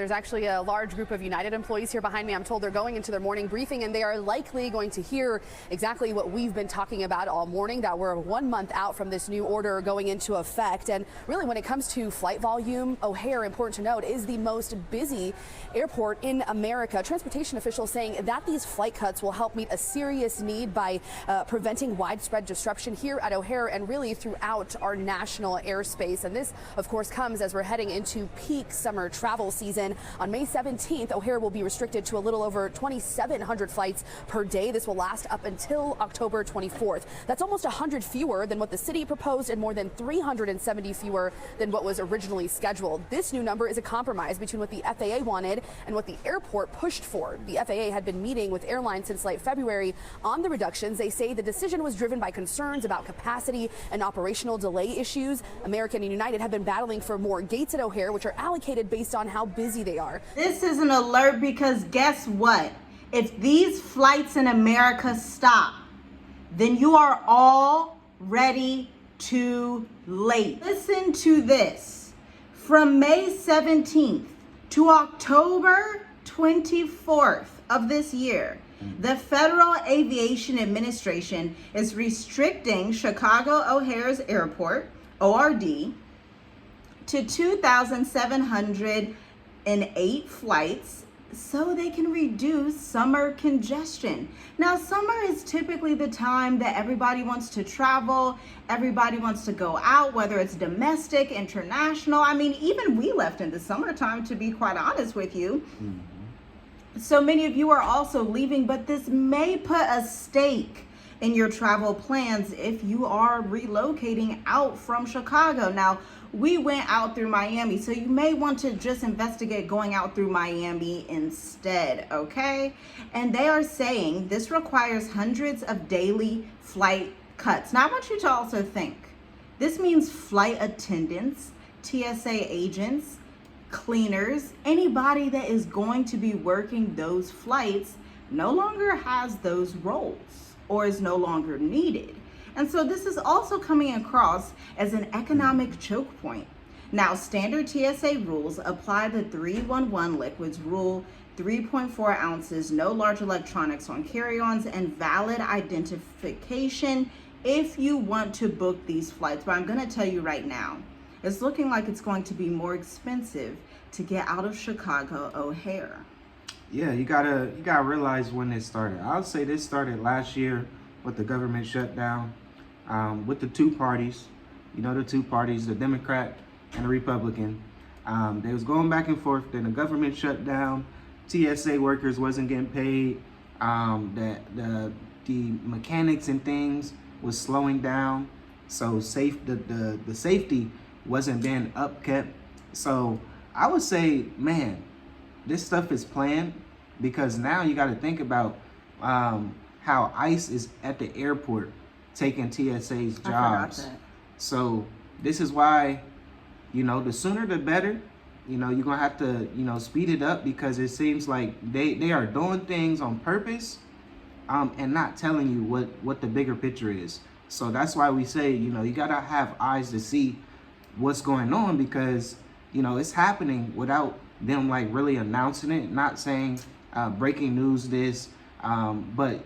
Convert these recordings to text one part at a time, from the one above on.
There's actually a large group of United employees here behind me. I'm told they're going into their morning briefing, and they are likely going to hear exactly what we've been talking about all morning, that we're 1 month out from this new order going into effect. And really, when it comes to flight volume, O'Hare, important to note, is the most busy airport in America. Transportation officials saying that these flight cuts will help meet a serious need by preventing widespread disruption here at O'Hare and really throughout our national airspace. And this, of course, comes as we're heading into peak summer travel season. On May 17th, O'Hare will be restricted to a little over 2,700 flights per day. This will last up until October 24th. That's almost 100 fewer than what the city proposed and more than 370 fewer than what was originally scheduled. This new number is a compromise between what the FAA wanted and what the airport pushed for. The FAA had been meeting with airlines since late February on the reductions. They say the decision was driven by concerns about capacity and operational delay issues. American and United have been battling for more gates at O'Hare, which are allocated based on how busy they are. This is an alert because guess what? If these flights in America stop, then you are already too late. Listen to this. From May 17th to October 24th of this year, the Federal Aviation Administration is restricting Chicago O'Hare's Airport, ORD, to 2,708 flights so they can reduce summer congestion. Now, summer is typically the time that everybody wants to travel, everybody wants to go out, whether it's domestic, international. I mean, even we left in the summertime, to be quite honest with you. So many of you are also leaving, but this may put a stake in your travel plans if you are relocating out from Chicago. Now, we went out through Miami, so you may want to just investigate going out through Miami instead, okay? And they are saying this requires hundreds of daily flight cuts. Now, I want you to also think, this means flight attendants, TSA agents, cleaners, anybody that is going to be working those flights no longer has those roles or is no longer needed. And so this is also coming across as an economic choke point. Now, standard TSA rules apply the 311 liquids rule, 3.4 ounces, no large electronics on carry-ons, and valid identification if you want to book these flights. But I'm going to tell you right now, it's looking like it's going to be more expensive to get out of Chicago O'Hare. Yeah, you gotta realize when it started. I would say this started last year with the government shutdown, with the two parties. You know, the two parties, the Democrat and the Republican. They was going back and forth. Then the government shut down. TSA workers wasn't getting paid. The mechanics and things was slowing down. So the safety wasn't being upkept. So I would say, man, this stuff is planned, because now you got to think about how ICE is at the airport taking TSA's jobs. So this is why, you know, the sooner the better. You know, you're gonna have to, you know, speed it up, because it seems like they are doing things on purpose and not telling you what the bigger picture is. So that's why we say, you know, you gotta have eyes to see what's going on, because, you know, it's happening without them like really announcing it, not saying breaking news this, but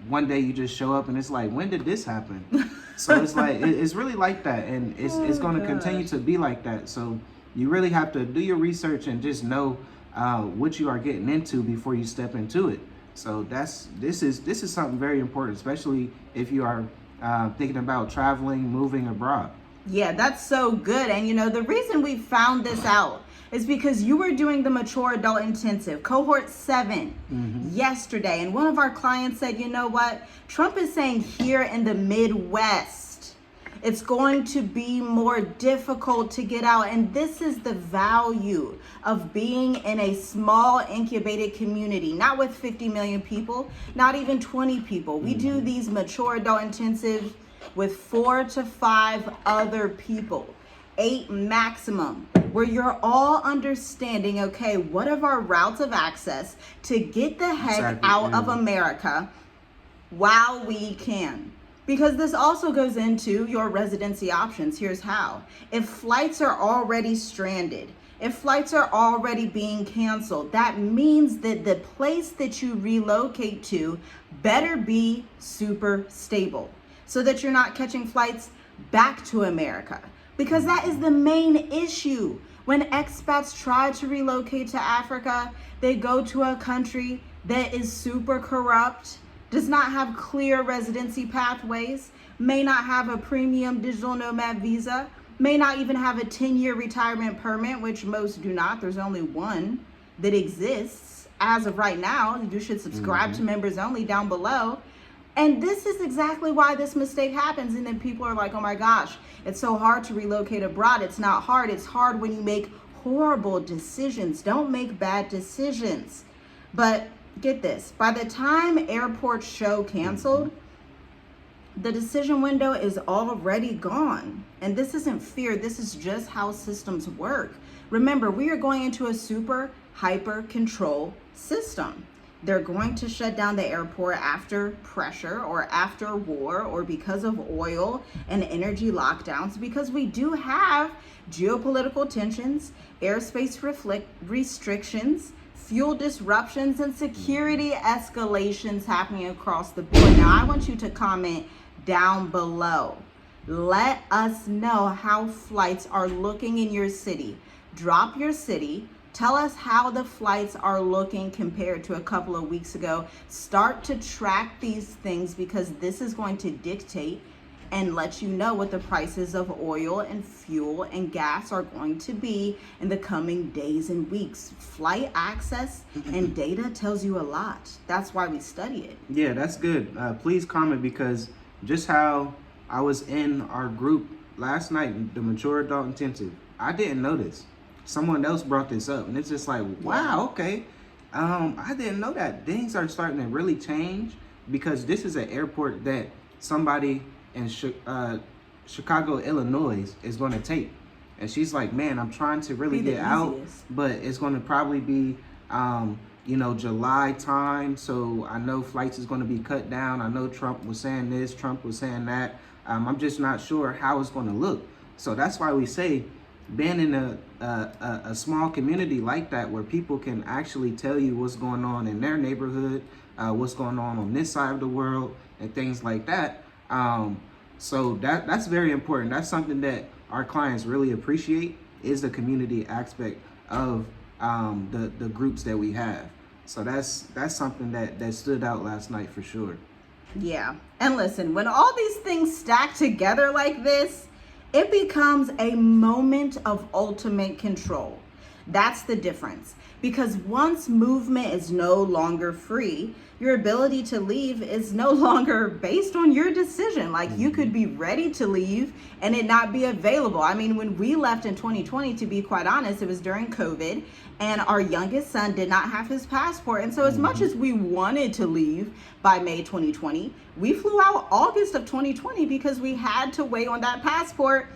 one day you just show up and it's like, when did this happen? So it's like, it's really like that, and it's going to continue to be like that. So you really have to do your research and just know what you are getting into before you step into it. So this is something very important, especially if you are thinking about traveling, moving abroad. Yeah, that's so good. And you know, the reason we found this out is because you were doing the mature adult intensive, cohort 7, yesterday. And one of our clients said, you know what? Trump is saying here in the Midwest, it's going to be more difficult to get out. And this is the value of being in a small incubated community, not with 50 million people, not even 20 people. We do these mature adult intensives with 4 to 5 other people, 8 maximum, where you're all understanding, okay, what are our routes of access to get the heck out of America while we can. Because this also goes into your residency options. Here's how. If flights are already stranded, If flights are already being canceled, that means that the place that you relocate to better be super stable so that you're not catching flights back to America. Because that is the main issue. When expats try to relocate to Africa, they go to a country that is super corrupt, does not have clear residency pathways, may not have a premium digital nomad visa, may not even have a 10-year retirement permit, which most do not. There's only one that exists as of right now. You should subscribe to members only down below. And this is exactly why this mistake happens. And then people are like, oh my gosh, it's so hard to relocate abroad. It's not hard. It's hard when you make horrible decisions. Don't make bad decisions. But get this, by the time airports show canceled, the decision window is already gone. And this isn't fear. This is just how systems work. Remember, we are going into a super hyper control system. They're going to shut down the airport after pressure or after war or because of oil and energy lockdowns, because we do have geopolitical tensions, airspace restrictions, fuel disruptions, and security escalations happening across the board. Now, I want you to comment down below. Let us know how flights are looking in your city. Drop your city. Tell us how the flights are looking compared to a couple of weeks ago. Start to track these things, because this is going to dictate and let you know what the prices of oil and fuel and gas are going to be in the coming days and weeks. Flight access and data tells you a lot. That's why we study it. Yeah, that's good. Please comment, because just how I was in our group last night, the Mature Adult Intensive, I didn't know this. Someone else brought this up, and it's just like, wow, okay. I didn't know that. Things are starting to really change, because this is an airport that somebody in Chicago, Illinois is going to take. And she's like, man, I'm trying to really get out, but it's going to probably be, July time. So I know flights is going to be cut down. I know Trump was saying this, Trump was saying that. I'm just not sure how it's going to look. So that's why we say, being in a small community like that, where people can actually tell you what's going on in their neighborhood, what's going on this side of the world, and things like that. So that's very important. That's something that our clients really appreciate, is the community aspect of the groups that we have. So that's something that stood out last night for sure. Yeah. And listen, when all these things stack together like this, it becomes a moment of ultimate control. That's the difference. Because once movement is no longer free, your ability to leave is no longer based on your decision. Like, you could be ready to leave and it not be available. I mean, when we left in 2020, to be quite honest, it was during COVID, and our youngest son did not have his passport. And so as much as we wanted to leave by May 2020, we flew out August of 2020 because we had to wait on that passport,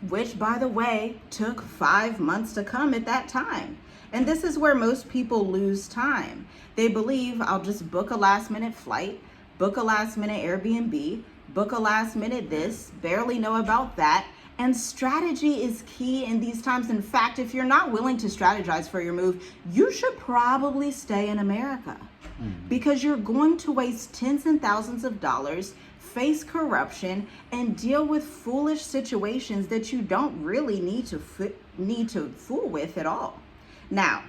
which, by the way, took 5 months to come at that time. And this is where most people lose time. They believe, I'll just book a last minute flight, book a last minute Airbnb, book a last minute this, barely know about that. And strategy is key in these times. In fact, if you're not willing to strategize for your move, you should probably stay in America, because you're going to waste tens and thousands of dollars, face corruption, and deal with foolish situations that you don't really need to fool with at all. Now,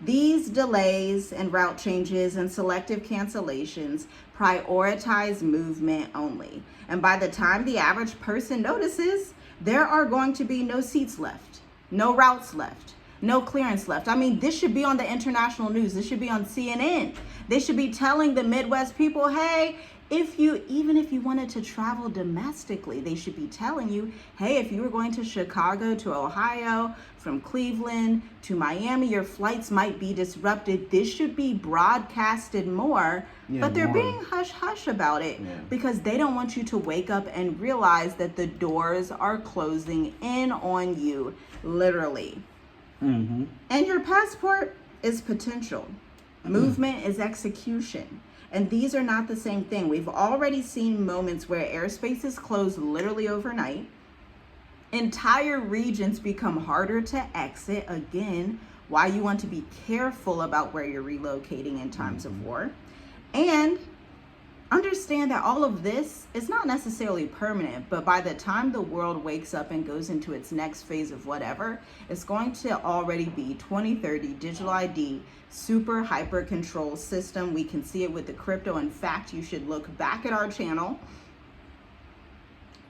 these delays and route changes and selective cancellations prioritize movement only. And by the time the average person notices, there are going to be no seats left, no routes left, no clearance left. I mean, this should be on the international news. This should be on CNN. They should be telling the Midwest people, hey, even if you wanted to travel domestically, they should be telling you, hey, if you were going to Chicago to Ohio, from Cleveland to Miami, your flights might be disrupted. This should be broadcasted more, but they're being hush-hush about it because they don't want you to wake up and realize that the doors are closing in on you, literally. And your passport is potential. Movement is execution. And these are not the same thing. We've already seen moments where airspace is closed literally overnight. Entire regions become harder to exit. Again, why you want to be careful about where you're relocating in times of war. And understand that all of this is not necessarily permanent, but by the time the world wakes up and goes into its next phase of whatever, it's going to already be 2030 digital ID, super hyper control system. We can see it with the crypto. In fact, you should look back at our channel.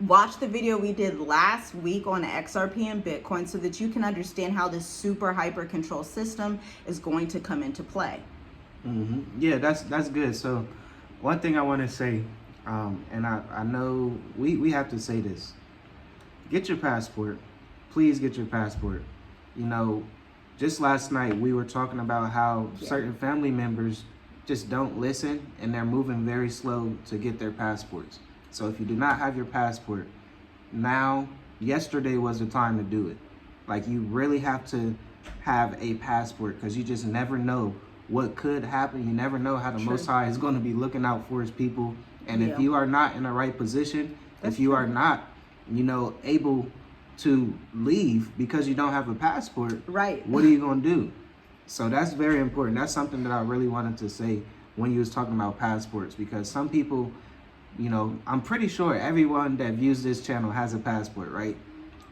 Watch the video we did last week on XRP and Bitcoin so that you can understand how this super hyper control system is going to come into play. Yeah, that's good. So one thing I want to say, and I know we have to say this, get your passport. Please get your passport. You know, just last night we were talking about how certain family members just don't listen and they're moving very slow to get their passports. So if you do not have your passport, yesterday was the time to do it. Like, you really have to have a passport because you just never know what could happen. You never know how the Most High is going to be looking out for his people. And if you are not in the right position, if you are not, able to leave because you don't have a passport, what are you going to do? So that's very important. That's something that I really wanted to say when you was talking about passports, because some people, I'm pretty sure everyone that views this channel has a passport, right?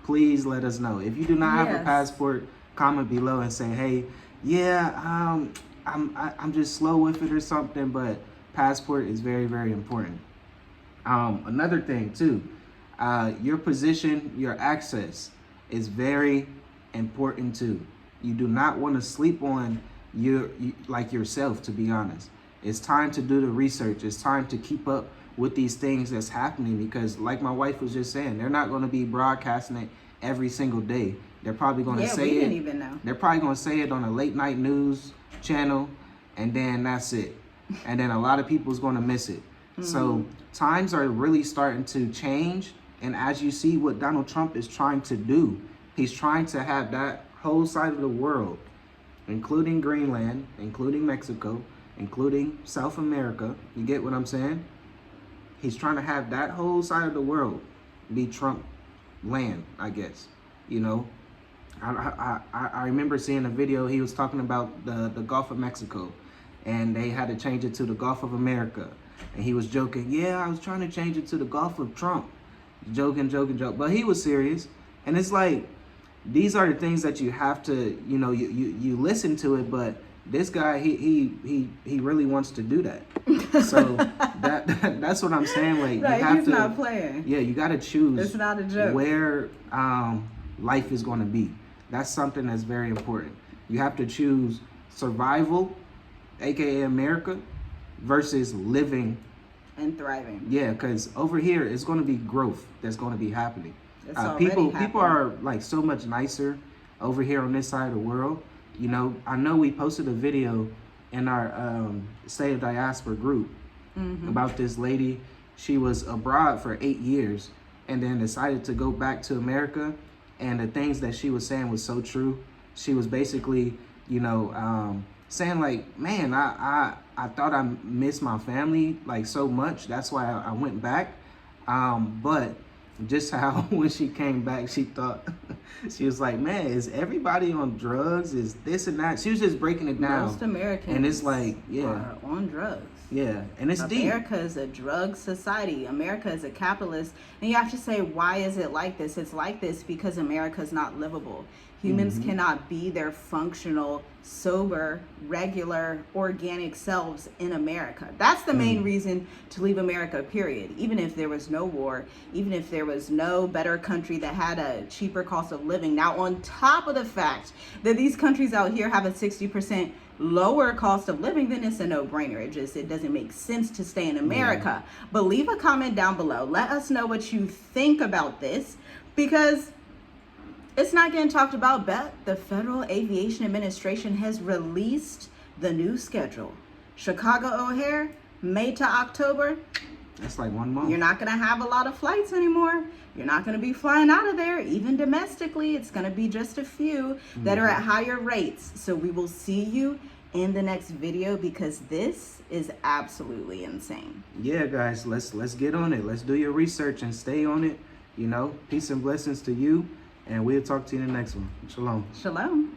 Please let us know. If you do not have a passport, comment below and say, hey, I'm just slow with it or something, but passport is very, very important. Another thing too, your position, your access is very important too. You do not want to sleep on yourself, to be honest. It's time to do the research. It's time to keep up with these things that's happening, because like my wife was just saying, they're not going to be broadcasting it every single day. They're probably going to say it. Even know. They're probably going to say it on a late night news channel, and then that's it. And then a lot of people's going to miss it. So times are really starting to change. And as you see what Donald Trump is trying to do, he's trying to have that whole side of the world, including Greenland, including Mexico, including South America. You get what I'm saying? He's trying to have that whole side of the world be Trump land, I guess. I remember seeing a video. He was talking about the Gulf of Mexico, and they had to change it to the Gulf of America. And he was joking, I was trying to change it to the Gulf of Trump. Joking. But he was serious. And it's like, these are the things that you have to, you listen to it, but this guy, he really wants to do that. So that's what I'm saying. Like, you have to, not playing. Yeah, you got to choose. It's not a joke. Where life is going to be. That's something that's very important. You have to choose survival, aka America, versus living and thriving. Yeah, because over here it's going to be growth that's going to be happening. People are like so much nicer over here on this side of the world. I know we posted a video in our State of Diaspora group about this lady. She was abroad for 8 years and then decided to go back to America. And the things that she was saying was so true. She was basically, saying like, man, I thought I missed my family like so much. That's why I went back. But just how when she came back, she thought, she was like, man, is everybody on drugs? Is this and that? She was just breaking it down. Most Americans and it's like, are on drugs. Yeah, and it's deep. America is a drug society. America is a capitalist. And you have to say, why is it like this? It's like this because America is not livable. Humans cannot be their functional, sober, regular, organic selves in America. That's the main reason to leave America, period. Even if there was no war, even if there was no better country that had a cheaper cost of living. Now, on top of the fact that these countries out here have a 60% lower cost of living, then it's a no-brainer. It doesn't make sense to stay in America. But leave a comment down below. Let us know what you think about this, because it's not getting talked about, but the Federal Aviation Administration has released the new schedule. Chicago O'Hare, May to October. That's like 1 month. You're not going to have a lot of flights anymore. You're not going to be flying out of there, even domestically. It's going to be just a few that are at higher rates. So we will see you in the next video, because this is absolutely insane. Yeah, guys, let's get on it. Let's do your research and stay on it. You know, peace and blessings to you, and we'll talk to you in the next one. Shalom. Shalom.